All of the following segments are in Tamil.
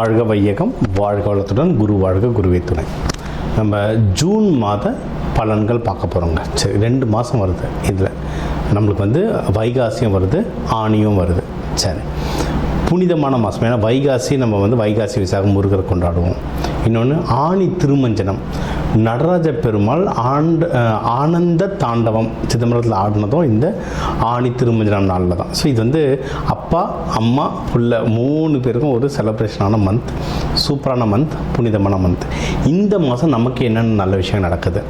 வாழ்க வையகம், வாழ்க வளத்துடன், குரு வாழ்க, குருவே துணை. நம்ம ஜூன் மாத பலன்கள் பார்க்க போகிறோங்க. சரி, 2 மாதம் வருது. இதில் நம்மளுக்கு வைகாசியும் வருது, ஆணியும் வருது. சரி, புனிதமான மாதம். ஏன்னா வைகாசி நம்ம வைகாசி விசாகம் முருகரை கொண்டாடுவோம். இன்னொன்று ஆணி திருமஞ்சனம், நடராஜ பெருமாள் ஆனந்த தாண்டவம் சிதம்பரத்தில் ஆடினதும் இந்த ஆணி திருமஞ்சனம் நாளில் தான். ஸோ இது அப்பா அம்மா புள்ள 3 பேருக்கும் ஒரு செலிப்ரேஷனான மந்த், சூப்பரான மந்த், புனிதமான மந்த். இந்த மாதம் நமக்கு என்னென்ன நல்ல விஷயம் நடக்குது,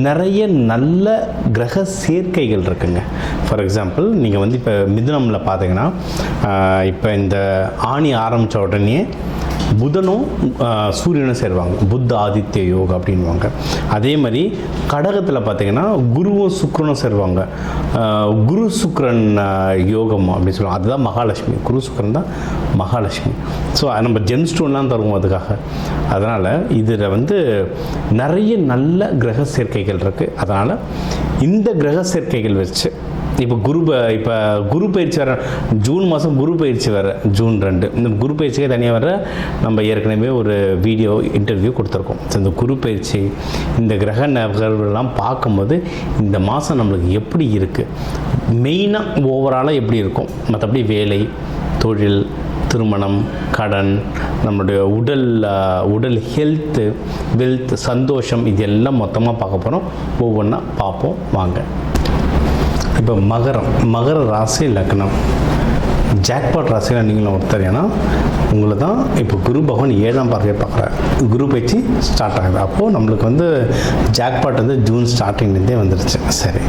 நிறைய நல்ல கிரக சேர்க்கைகள் இருக்குங்க. ஃபார் எக்ஸாம்பிள் நீங்கள் இப்போ மிதுனமில் பார்த்தீங்கன்னா, இப்போ இந்த ஆணி ஆரம்பித்த உடனே புதனும் சூரியனும் சேருவாங்க, புத்த ஆதித்ய யோகம் அப்படின்வாங்க. அதே மாதிரி கடகத்தில் பார்த்திங்கன்னா குருவும் சுக்கிரனும் சேருவாங்க, குரு சுக்கிரன் யோகம் அப்படின்னு சொல்லுவாங்க. அதுதான் மகாலட்சுமி, குரு சுக்கிரன் தான் மகாலட்சுமி. ஸோ நம்ம ஜெம் ஸ்டோன்லாம் தருவோம் அதுக்காக. அதனால் இதில் நிறைய நல்ல கிரக சேர்க்கைகள் இருக்குது. அதனால் இந்த கிரக சேர்க்கைகள் வச்சு இப்போ குரு பயிற்சி வர ஜூன் மாதம், குரு பயிற்சி வர ஜூன் 2. இந்த குரு பயிற்சிக்கே தனியாக வர நம்ம ஏற்கனவே ஒரு வீடியோ இன்டர்வியூ கொடுத்துருக்கோம். ஸோ இந்த குரு பயிற்சி, இந்த கிரக நகர்வுலாம் பார்க்கும்போது இந்த மாதம் நம்மளுக்கு எப்படி இருக்குது, மெயினாக ஓவராலாக எப்படி இருக்கும், மற்றபடி வேலை, தொழில், திருமணம், கடன், நம்மளுடைய உடல் ஹெல்த்து, வெல்த், சந்தோஷம், இது எல்லாம் மொத்தமாக பார்க்க போகிறோம். ஒவ்வொன்றா பார்ப்போம் வாங்க. இப்போ மகர ராசி லக்னம், ஜாக்பாட் ராசியில் நீங்களும் ஒருத்தர். ஏன்னா உங்களை தான் இப்போ குரு பகவான் 7ஆம் பார்வையை பார்க்குறாரு. குரு பயிற்சி ஸ்டார்ட் ஆகுது. அப்போது நம்மளுக்கு ஜாக்பாட் ஜூன் ஸ்டார்டிங்லேருந்தே வந்துருச்சு. சரி,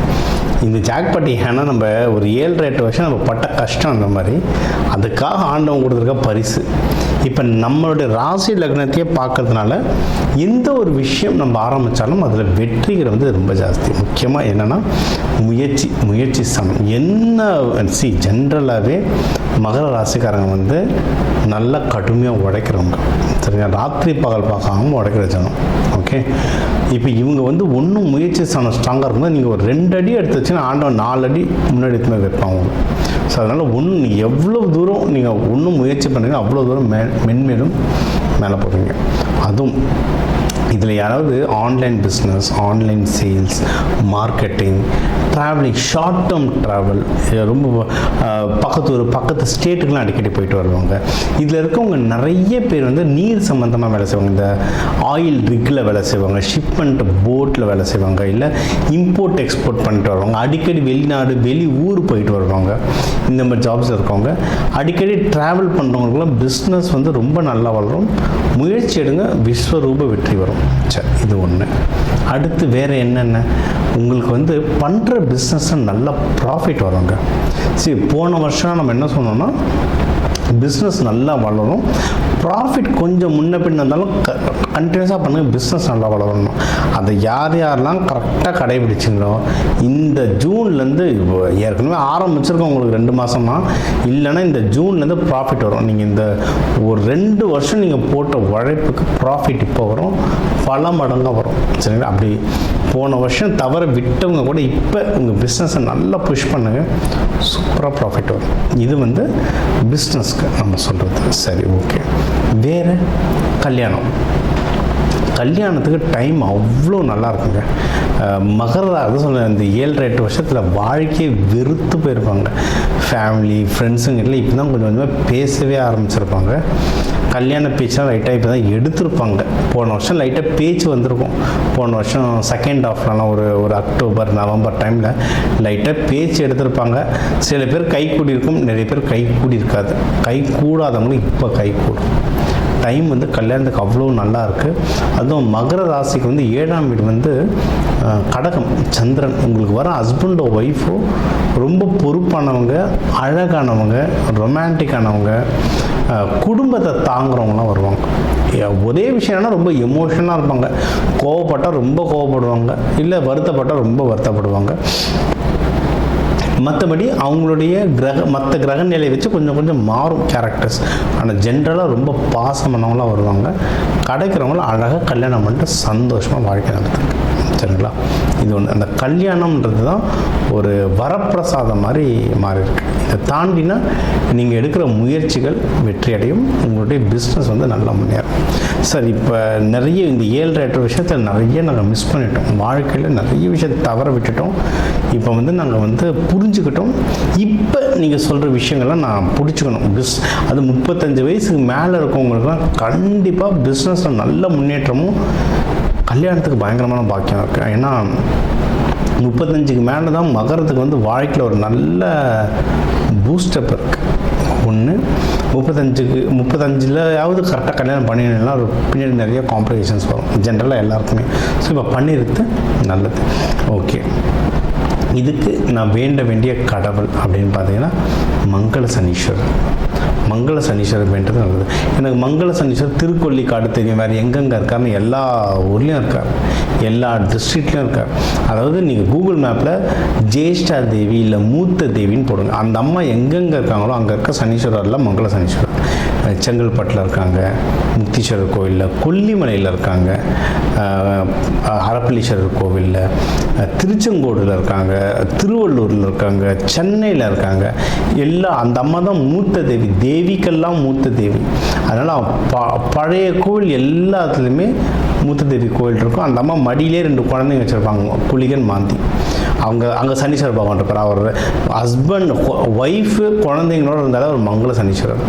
இந்த ஜாக்பாட் ஏன்னா நம்ம ஒரு 7-8 வருஷம் நம்ம பட்ட கஷ்டம், அந்த மாதிரி அதுக்காக ஆண்டவன் கொடுத்துருக்க பரிசு. இப்போ நம்மளுடைய ராசி லக்னத்தையே பார்க்கறதுனால எந்த ஒரு விஷயம் நம்ம ஆரம்பித்தாலும் அதில் வெற்றிகள் ரொம்ப ஜாஸ்தி. முக்கியமாக என்னென்னா முயற்சி சமம். என்ன ஜென்ரலாகவே மகர ராசிக்காரங்க நல்லா கடுமையாக உழைக்கிறவங்க. சரிங்க, ராத்திரி பகல் பார்க்காம உழைக்கிற ஜனம். ஓகே, இப்போ இவங்க ஒன்றும் முயற்சி ஸ்ட்ராங்காக இருக்கும்போது நீங்கள் ஒரு 2 அடி எடுத்து வச்சுன்னா ஆண்டவன் 4 அடி முன்னாடி எடுத்துமே வைப்பாங்க. ஸோ அதனால் நீங்கள் எவ்வளோ தூரம் நீங்கள் ஒன்றும் முயற்சி பண்ணுறீங்க, அவ்வளோ தூரம் மென்மேலும் மேலே போகிறீங்க. அதுவும் இதில் யாராவது online business, online sales, marketing, travelling, short term travel, ரொம்ப பக்கத்து ஸ்டேட்டுக்கெலாம் அடிக்கடி போயிட்டு வருவாங்க. இதில் இருக்கவங்க நிறைய பேர் நீர் சம்மந்தமாக வேலை செய்வாங்க. இந்த ஆயில் ரிக்கில் வேலை செய்வாங்க, ஷிப்மெண்ட் போட்டில் வேலை செய்வாங்க, இல்லை இம்போர்ட் எக்ஸ்போர்ட் பண்ணிட்டு வருவாங்க, அடிக்கடி வெளிநாடு வெளி ஊர் போயிட்டு வருவாங்க. இந்த மாதிரி ஜாப்ஸ் இருக்கவங்க, அடிக்கடி ட்ராவல் பண்ணுறவங்களுக்குலாம் பிஸ்னஸ் ரொம்ப நல்லா வளரும். முயற்சி எடுங்க, விஸ்வரூப வெற்றி வரும். சரி, இது ஒன்று. அடுத்து வேறு என்னென்ன, உங்களுக்கு பண்ணுற பிஸ்னஸில் நல்ல ப்ராஃபிட் வருங்க. சரி, போன வருஷம் நம்ம என்ன சொன்னோம்னா பிஸ்னஸ் நல்லா வளரும், ப்ராஃபிட் கொஞ்சம் முன்ன பின்ன இருந்தாலும் கண்டினியூஸாக பண்ணுங்கள், பிஸ்னஸ் நல்லா வளரணும். அதை யாரெல்லாம் கரெக்டாக கடைபிடிச்சிங்களோ இந்த ஜூன்லேருந்து, ஏற்கனவே ஆரம்பிச்சிருக்கோம் உங்களுக்கு 2 மாதமா, இல்லைன்னா இந்த ஜூன்லேருந்து ப்ராஃபிட் வரும். நீங்கள் இந்த ஒரு 2 வருஷம் நீங்கள் போட்ட உழைப்புக்கு ப்ராஃபிட் இப்போ வரும், பல மடங்காக வரும். சரிங்களா? அப்படி போன வருஷம் தவற விட்டவங்க கூட இப்போ உங்கள் பிஸ்னஸை நல்லா புஷ் பண்ணுங்கள், சூப்பராக ப்ராஃபிட் வரும். இது பிஸ்னஸ்க்கு நம்ம சொல்கிறது. சரி, ஓகே. வேறு கல்யாணத்துக்கு டைம் அவ்வளோ நல்லா இருக்குங்க. அது சொன்ன இந்த 7-8 வருஷத்தில் வாழ்க்கையை வெறுத்து போயிருப்பாங்க. ஃபேமிலி, ஃப்ரெண்ட்ஸுங்கிட்ட இப்போ தான் கொஞ்சம் கொஞ்சமாக பேசவே ஆரம்பிச்சிருப்பாங்க. கல்யாண பேச்செலாம் லைட்டாக இப்போ தான் எடுத்திருப்பாங்க. போன வருஷம் லைட்டாக பேச்சு வந்திருக்கும். போன வருஷம் செகண்ட் ஹாஃப்லலாம் ஒரு அக்டோபர் நவம்பர் டைமில் லைட்டாக பேச்சு எடுத்திருப்பாங்க. சில பேர் கை கூடியிருக்கும், நிறைய பேர் கை கூடியிருக்காது. கை கூடாதவங்களும் இப்போ கை கூடும். டைம் கல்யாணத்துக்கு அவ்வளோ நல்லா இருக்குது. அதுவும் மகர ராசிக்கு 7ஆம் வீடு கடகம், சந்திரன். உங்களுக்கு வர ஹஸ்பண்டோ ஒய்ஃபோ ரொம்ப பொறுப்பானவங்க, அழகானவங்க, ரொமான்டிக்கானவங்க, குடும்பத்தை தாங்குறவங்களாம் வருவாங்க. ஒரே விஷயம்னா ரொம்ப எமோஷனாக இருப்பாங்க. கோவப்பட்டால் ரொம்ப கோவப்படுவாங்க, இல்லை வருத்தப்பட்டால் ரொம்ப வருத்தப்படுவாங்க. மற்றபடி அவங்களுடைய மற்ற கிரக நிலையை வச்சு கொஞ்சம் மாறும் கேரக்டர்ஸ். ஆனால் ஜென்ரலாக ரொம்ப பாசமானவங்களாம் வருவாங்க. கிடைக்கிறவங்களும் அழகாக கல்யாணம் பண்ணிட்டு சந்தோஷமாக வாழ்க்கை நடத்துங்க. சரிங்களா? இது ஒன்று. அந்த கல்யாணம்ன்றது தான் ஒரு வரப்பிரசாதம் மாதிரி மாறி இருக்கு. இதை தாண்டினா நீங்கள் எடுக்கிற முயற்சிகள் வெற்றி அடையும், உங்களுடைய பிஸ்னஸ் வந்து நல்லா முன்னேறும். சார் இப்போ நிறைய இந்த 7-8 விஷயத்தில் நிறைய நாங்கள் மிஸ் பண்ணிட்டோம், வாழ்க்கையில் நிறைய விஷயத்தை தவற விட்டுட்டோம். இப்போ வந்து நாங்கள் வந்து புரிஞ்சுக்கிட்டோம். இப்போ நீங்கள் சொல்கிற விஷயங்கள்லாம் நான் பிடிச்சிக்கணும். அது 35 வயசுக்கு மேலே இருக்கவங்களுக்குலாம் கண்டிப்பாக பிஸ்னஸில் நல்ல முன்னேற்றமும் கல்யாணத்துக்கு பயங்கரமான பாக்கியம் இருக்குது. ஏன்னா 35க்கு மேலே தான் மகரத்துக்கு வந்து வாழ்க்கையில் ஒரு நல்ல பூஸ்டப் இருக்குது. ஒன்று 35லையாவது கரெக்டாக கல்யாணம் பண்ணினா ஒரு பின்னாடி நிறைய காம்ப்ளிகேஷன்ஸ் வரும் ஜென்ரலாக எல்லாருக்குமே. ஸோ இப்போ பண்ணிடுறது நல்லது. ஓகே, இதுக்கு நான் வேண்டிய கடவுள் அப்படின்னு பார்த்தீங்கன்னா மங்கள சனீஸ்வரர். மங்கள சனீஸ்வரர் வேண்டது நல்லது. எனக்கு மங்கள சனீஸ்வரர் திருக்கொல்லிக்காடு தெரியும், வேறு எங்கெங்கே இருக்காருன்னு எல்லா ஊர்லேயும் இருக்கார், எல்லா டிஸ்ட்ரிக்ட்லேயும் இருக்கார். அதாவது நீங்கள் கூகுள் மேப்பில் ஜேஷ்டா தேவி இல்லை மூத்த தேவின்னு போடுங்க, அந்த அம்மா எங்கெங்கே இருக்காங்களோ அங்கே இருக்க சனீஸ்வரரில் மங்கள சனீஸ்வரர். செங்கல்பட்டில் இருக்காங்க, முக்தீஸ்வரர் கோவிலில், கொல்லிமலையில் இருக்காங்க, ஹரப்பளீஸ்வரர் கோவிலில், திருச்செங்கோடில் இருக்காங்க, திருவள்ளூரில் இருக்காங்க, சென்னையில் இருக்காங்க. எல்லாம் அந்த அம்மா தான் மூத்த தேவி, தேவிக்கெல்லாம் மூத்த தேவி. அதனால் பழைய கோவில் எல்லாத்துலேயுமே மூத்த தேவி கோவில் இருக்கும். அந்த அம்மா மடியிலே 2 குழந்தைங்க வச்சுருப்பாங்க, குளிகன் மாந்தி. அங்கே சனீஸ்வரர் பகவான் இருப்பார். அவர் ஹஸ்பண்ட் ஒய்ஃபு குழந்தைங்களோட இருந்தாலும் அவர் மங்கள சனீஸ்வரர்.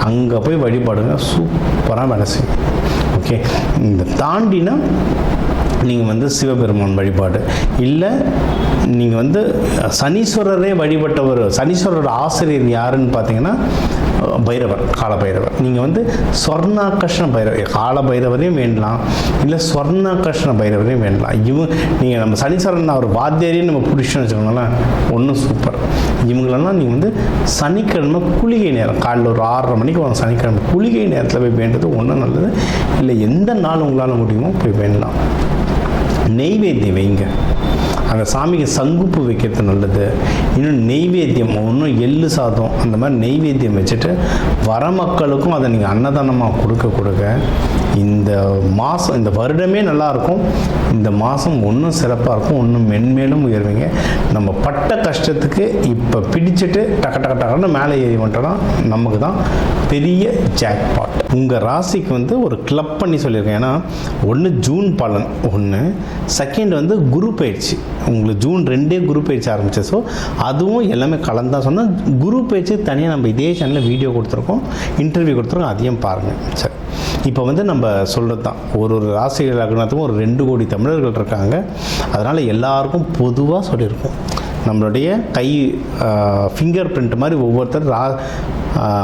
அங்கே போய் வழிபாடுங்க, சூப்பராக வேலை செய்யும். ஓகே, இந்த தாண்டினா நீங்கள் வந்து சிவபெருமான் வழிபாடு இல்லை, நீங்கள் வந்து சனீஸ்வரரே வழிபட்டவர். சனீஸ்வரரோட ஆசிரியர் யாருன்னு பார்த்தீங்கன்னா பைரவர், கால பைரவர். நீங்கள் வந்து ஸ்வர்ணாகர்ஷ்ண பைரவர், கால பைரவரையும் வேண்டலாம், இல்லை ஸ்வர்ணாகர்ஷ்ண பைரவரையும் வேண்டலாம். நீங்கள் நம்ம சனீஸ்வரன் அவர் வாத்தியாரையும் நம்ம பிடிச்சோன்னு வச்சுக்கோங்களேன், ஒன்றும் சூப்பர். இவங்களெல்லாம் நீங்கள் வந்து சனிக்கிழமை குளிகை நேரம், காலையில் ஒரு 6:30 மணிக்கு வாங்க, சனிக்கிழமை குளிகை நேரத்தில் போய் வேண்டது ஒன்றும் நல்லது. இல்லை எந்த நாள் உங்களால் முடியுமோ போய் வேண்டலாம். நெய்வேத்தியம் வைங்க, அந்த சாமிக்கு சங்குப்பு வைக்கிறது நல்லது. இன்னும் நெய்வேத்தியம், இன்னும் எள்ளு சாதம் அந்த மாதிரி நெய்வேத்தியம் வச்சுட்டு வர மக்களுக்கும் அதை நீங்கள் அன்னதானமாக கொடுக்க இந்த மாதம், இந்த வருடமே நல்லாயிருக்கும். இந்த மாதம் ஒன்றும் சிறப்பாக இருக்கும், ஒன்றும் மென்மேலும் உயர்வீங்க. நம்ம பட்ட கஷ்டத்துக்கு இப்போ பிடிச்சிட்டு டக்குன்னு மேலே ஏறி வந்துட்டோம்னா நமக்கு தான் பெரிய ஜாக்பாட். உங்கள் ராசிக்கு வந்து ஒரு கிளப் பண்ணி சொல்லியிருக்கேன். ஏன்னா ஒன்று ஜூன் பலன், ஒன்று செகண்ட் வந்து குரு பயிற்சி. உங்களுக்கு ஜூன் 2 குரு பயிற்சி ஆரம்பிச்சு. ஸோ அதுவும் எல்லாமே கலந்தான் சொன்னால், குரு பயிற்சி தனியாக நம்ம இதே சேனலில் வீடியோ கொடுத்துருக்கோம், இன்டர்வியூ கொடுத்துருக்கோம், அதையும் பாருங்கள். சரி, இப்போ வந்து நம்ம சொல்கிறது தான், ஒரு ராசி லக்னத்துக்கும் ஒரு 2 கோடி தமிழர்கள் இருக்காங்க. அதனால் எல்லாருக்கும் பொதுவாக சொல்லியிருக்கோம். நம்மளுடைய கை ஃபிங்கர் பிரிண்ட் மாதிரி ஒவ்வொருத்தர்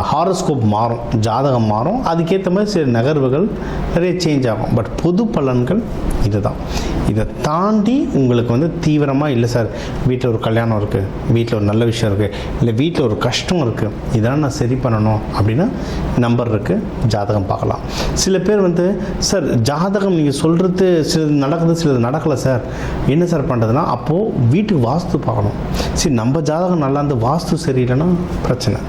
ஹாரோஸ்கோப் மாறும், ஜாதகம் மாறும், அதுக்கேற்ற மாதிரி சில நகர்வுகள் நிறைய சேஞ்ச் ஆகும். பட் பொது பலன்கள் இதுதான். இதை தாண்டி உங்களுக்கு வந்து தீவிரமாக இல்லை சார், வீட்டில் ஒரு கல்யாணம் இருக்குது, வீட்டில் ஒரு நல்ல விஷயம் இருக்குது, இல்லை வீட்டில் ஒரு கஷ்டம் இருக்குது, இதெல்லாம் நான் சரி பண்ணணும் அப்படின்னா நம்பர் இருக்குது, ஜாதகம் பார்க்கலாம். சில பேர் வந்து சார் ஜாதகம் நீங்கள் சொல்கிறது சிலது நடக்குது, சிலது நடக்கலை சார், என்ன சார் பண்ணுறதுனா, அப்போது வீட்டுக்கு வாஸ்து பார்க்கணும். சரி, நம்ம ஜாதகம் நல்லா இருந்து வாஸ்து சரியில்லைன்னா பிரச்சனை.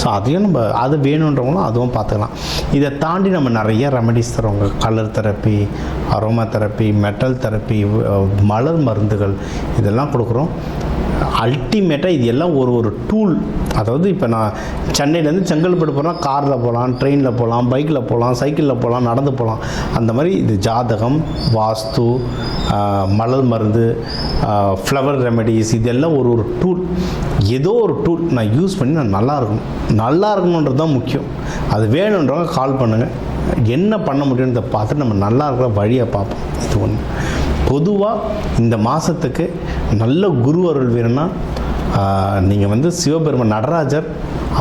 ஸோ அதையும் நம்ம அது வேணுன்றவங்களும் அதுவும் பார்த்துக்கலாம். இதை தாண்டி நம்ம நிறைய ரெமடிஸ் தருவாங்க. Colour therapy, aroma therapy, metal therapy, மலர் மருந்துகள், இதெல்லாம் கொடுக்குறோம். அல்டிமேட்டாக இது எல்லாம் ஒரு டூல். அதாவது இப்போ நான் சென்னையிலேருந்து செங்கல்பட்டு போனால் காரில் போகலாம், ட்ரெயினில் போகலாம், பைக்கில் போகலாம், சைக்கிளில் போகலாம், நடந்து போகலாம். அந்த மாதிரி இது ஜாதகம், வாஸ்து, மலர் மருந்து, ஃப்ளவர் ரெமெடிஸ், இதெல்லாம் ஒரு டூல். ஏதோ ஒரு டூல் நான் யூஸ் பண்ணி நான் நல்லா இருக்கணுன்றது தான் முக்கியம். அது வேணுன்றவங்க கால் பண்ணுங்கள், என்ன பண்ண முடியுன்றதை பார்த்துட்டு நம்ம நல்லா இருக்கிற வழியை பார்ப்போம். இது ஒன்று. பொதுவாக இந்த மாதத்துக்கு நல்ல குரு அருள் வேணும்னா நீங்கள் வந்து சிவபெருமான் நடராஜர்,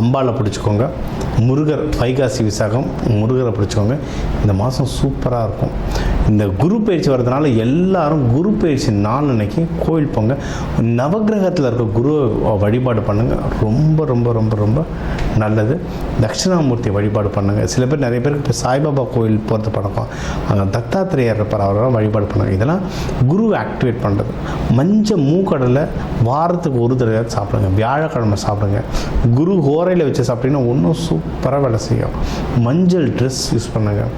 அம்பாலை பிடிச்சிக்கோங்க. முருகர், வைகாசி விசாகம் முருகரை பிடிச்சிக்கோங்க. இந்த மாதம் சூப்பராக இருக்கும். இந்த குரு பயிற்சி வர்றதுனால எல்லாரும் குரு பயிற்சி நாள் அன்னைக்கு கோயில் போங்க, நவகிரகத்தில் இருக்க குரு வழிபாடு பண்ணுங்கள். ரொம்ப ரொம்ப ரொம்ப ரொம்ப நல்லது. தட்சிணாமூர்த்தி வழிபாடு பண்ணுங்கள். சில பேர் நிறைய பேருக்கு இப்போ சாய்பாபா கோயில் போகிறது பழக்கம், அங்கே தத்தாத்திரேயர் இருப்பார், அவரெல்லாம் வழிபாடு பண்ணுங்கள். இதெல்லாம் குரு ஆக்டிவேட் பண்ணுறது. மஞ்சள் மூக்கடலை வாரத்துக்கு ஒரு தடவை சாப்பிடுங்க, வியாழக்கிழமை சாப்பிடுங்க. குரு ஹோரையில் வச்சு சாப்பிட்டீங்கன்னா இன்னும் சூப்பராக வேலை செய்யும். மஞ்சள் ட்ரெஸ் யூஸ் பண்ணுங்கள்.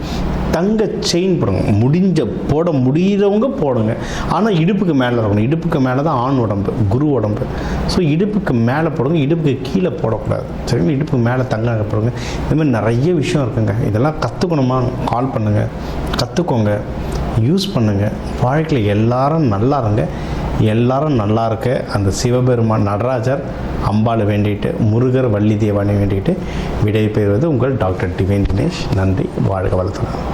தங்க செயின் போடுங்க, போட முடிகிறவங்க போடுங்க. ஆனால் இடுப்புக்கு மேலே இருக்கணும். இடுப்புக்கு மேலே தான் ஆண் உடம்பு, குரு உடம்பு. ஸோ இடுப்புக்கு மேலே போடுங்க, இடுப்புக்கு கீழே போடக்கூடாது. சரிங்களா? இடுப்புக்கு மேலே தங்க போடுங்க. இது மாதிரி நிறைய விஷயம் இருக்குங்க. இதெல்லாம் கற்றுக்கணுமா, கால் பண்ணுங்கள், கற்றுக்கோங்க, யூஸ் பண்ணுங்கள். வாழ்க்கையில் எல்லாரும் நல்லா இருங்க. எல்லாரும் நல்லா இருக்க அந்த சிவபெருமான் நடராஜர் அம்பாளை வேண்டிட்டு, முருகர் வள்ளி தேவானை வேண்டிட்டு விடை பெறுவது உங்கள் டாக்டர் டிவைன் தினேஷ். நன்றி. வாழ்க வளத்துடன்.